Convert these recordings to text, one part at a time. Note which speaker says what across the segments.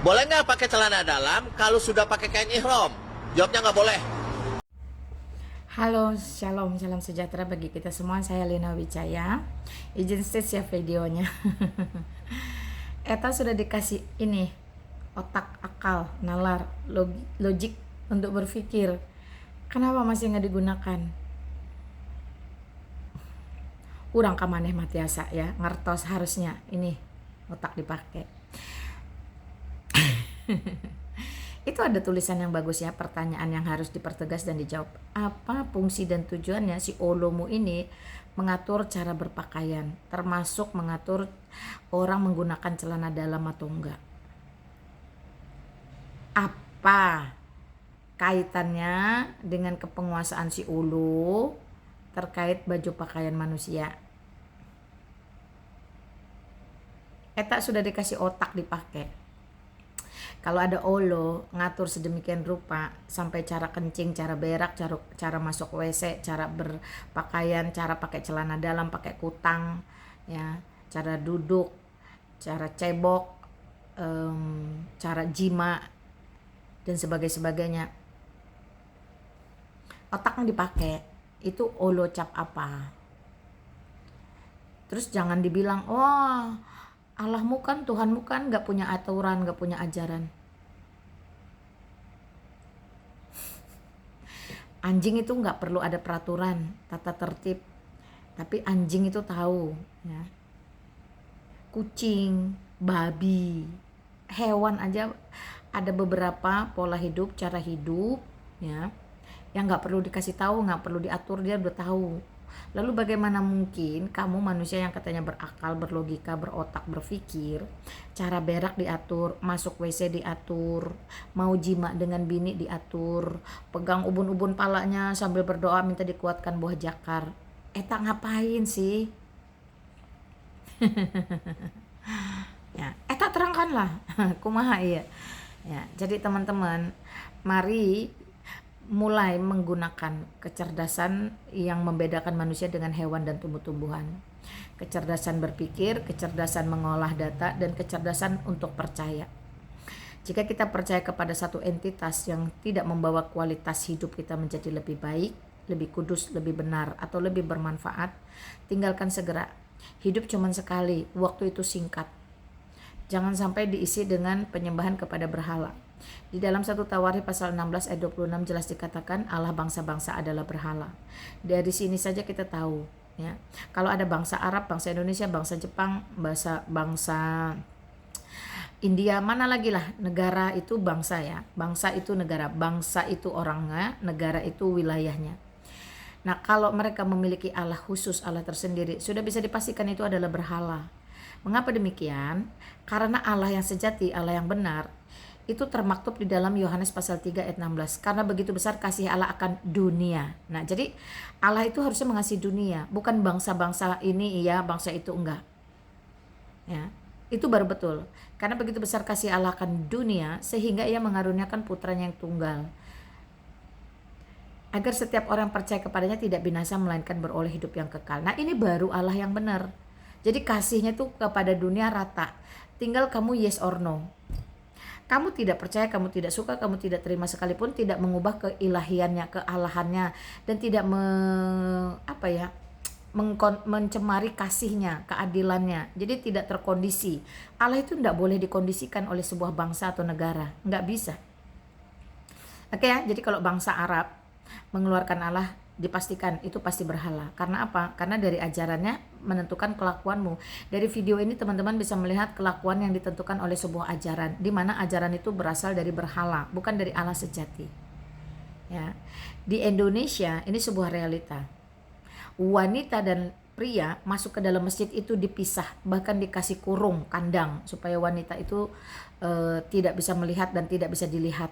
Speaker 1: Boleh nggak pakai celana dalam kalau sudah pakai kain ihram? Jawabnya nggak boleh.
Speaker 2: Halo, shalom, salam sejahtera bagi kita semua. Saya Lina Wijaya. Izin stage ya videonya. Eta sudah dikasih ini otak, akal, nalar, logik untuk berpikir. Kenapa masih nggak digunakan? Urang kamaneh matiasa ya, ngertos harusnya ini otak dipakai. Itu ada tulisan yang bagus ya, pertanyaan yang harus dipertegas dan dijawab. Apa fungsi dan tujuannya si Olomu ini mengatur cara berpakaian, termasuk mengatur orang menggunakan celana dalam atau enggak? Apa kaitannya dengan kepenguasaan si Olo terkait baju pakaian manusia? Eta sudah dikasih otak dipakai. Kalau ada Olo ngatur sedemikian rupa sampai cara kencing, cara berak, cara masuk WC, cara berpakaian, cara pakai celana dalam, pakai kutang, ya, cara duduk, cara cebok, cara jima dan sebagainya. Otak yang dipakai itu Olo cap apa? Terus jangan dibilang, wah, Allahmu kan, Tuhanmu kan gak punya aturan, gak punya ajaran. Anjing itu gak perlu ada peraturan, tata tertib. Tapi anjing itu tahu. Ya. Kucing, babi, hewan aja ada beberapa pola hidup, cara hidup, ya, yang gak perlu dikasih tahu, gak perlu diatur, dia udah tahu. Lalu bagaimana mungkin kamu manusia yang katanya berakal, berlogika, berotak, berpikir, cara berak diatur, masuk WC diatur, mau jima dengan bini diatur, pegang ubun-ubun palanya sambil berdoa minta dikuatkan buah jakar. Eta ngapain sih? Ya, eta terangkanlah. Kumaha iya. Ya, jadi teman-teman, mari mulai menggunakan kecerdasan yang membedakan manusia dengan hewan dan tumbuh-tumbuhan. Kecerdasan berpikir, kecerdasan mengolah data, dan kecerdasan untuk percaya. Jika kita percaya kepada satu entitas yang tidak membawa kualitas hidup kita menjadi lebih baik, lebih kudus, lebih benar, atau lebih bermanfaat, tinggalkan segera. Hidup cuma sekali, waktu itu singkat. Jangan sampai diisi dengan penyembahan kepada berhala. Di dalam 1 Tawarikh pasal 16 ayat 26 jelas dikatakan Allah bangsa-bangsa adalah berhala. Dari sini saja kita tahu, ya. Kalau ada bangsa Arab, bangsa Indonesia, bangsa Jepang, bangsa India, mana lagi lah negara itu bangsa ya. Bangsa itu negara, bangsa itu orangnya, negara itu wilayahnya. Nah, kalau mereka memiliki Allah khusus, Allah tersendiri, sudah bisa dipastikan itu adalah berhala. Mengapa demikian? Karena Allah yang sejati, Allah yang benar, itu termaktub di dalam Yohanes pasal 3 ayat 16. Karena begitu besar kasih Allah akan dunia. Nah, jadi Allah itu harusnya mengasihi dunia, bukan bangsa-bangsa ini iya, bangsa itu enggak. Ya, itu baru betul. Karena begitu besar kasih Allah akan dunia sehingga ia mengaruniakan putranya yang tunggal. Agar setiap orang percaya kepadanya tidak binasa melainkan beroleh hidup yang kekal. Nah, ini baru Allah yang benar. Jadi kasihnya tuh kepada dunia rata. Tinggal kamu yes or no. Kamu tidak percaya, kamu tidak suka, kamu tidak terima sekalipun, tidak mengubah keilahiannya, kealahannya, dan tidak mencemari kasihnya, keadilannya. Jadi tidak terkondisi. Allah itu tidak boleh dikondisikan oleh sebuah bangsa atau negara, nggak bisa. Oke ya, jadi kalau bangsa Arab mengeluarkan Allah, dipastikan itu pasti berhala. Karena apa? Karena dari ajarannya menentukan kelakuanmu. Dari video ini teman-teman bisa melihat kelakuan yang ditentukan oleh sebuah ajaran, di mana ajaran itu berasal dari berhala, bukan dari Allah sejati. Ya. Di Indonesia ini sebuah realita. Wanita dan pria masuk ke dalam masjid itu dipisah, bahkan dikasih kurung, kandang, supaya wanita itu tidak bisa melihat dan tidak bisa dilihat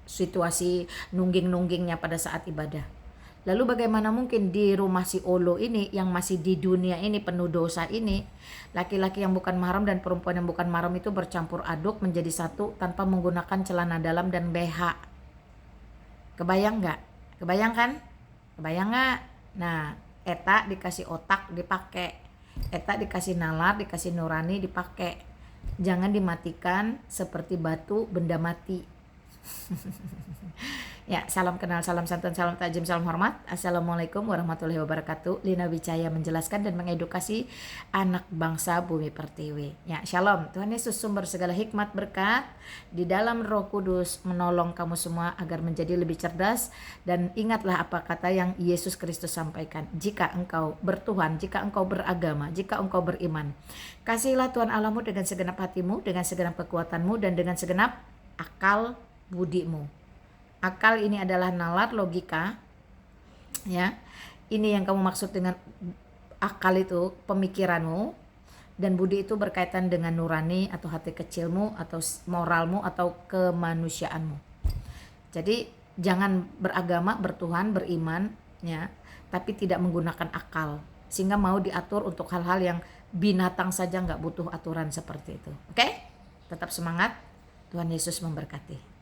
Speaker 2: situasi nungging-nunggingnya pada saat ibadah. Lalu bagaimana mungkin di rumah si Olo ini yang masih di dunia ini penuh dosa ini, laki-laki yang bukan mahram dan perempuan yang bukan mahram itu bercampur aduk menjadi satu tanpa menggunakan celana dalam dan BH. Kebayang nggak? Kebayang kan? Kebayang nggak? Nah, eta dikasih otak dipakai, eta dikasih nalar, dikasih nurani dipakai. jangan dimatikan seperti batu benda mati. Ya, salam kenal, salam santun, salam takjim, salam hormat. Assalamualaikum warahmatullahi wabarakatuh. Lina Wijaya menjelaskan dan mengedukasi anak bangsa Bumi Pertiwi. Ya, shalom. Tuhan Yesus sumber segala hikmat berkat di dalam Roh Kudus menolong kamu semua agar menjadi lebih cerdas, dan ingatlah apa kata yang Yesus Kristus sampaikan. Jika engkau bertuhan, jika engkau beragama, jika engkau beriman, kasihilah Tuhan Allahmu dengan segenap hatimu, dengan segenap kekuatanmu, dan dengan segenap akal budimu. Akal ini adalah nalar, logika, ya. Ini yang kamu maksud dengan akal itu pemikiranmu, dan budi itu berkaitan dengan nurani atau hati kecilmu atau moralmu atau kemanusiaanmu. Jadi jangan beragama, bertuhan, beriman, ya, tapi tidak menggunakan akal sehingga mau diatur untuk hal-hal yang binatang saja nggak butuh aturan seperti itu. Oke? Tetap semangat. Tuhan Yesus memberkati.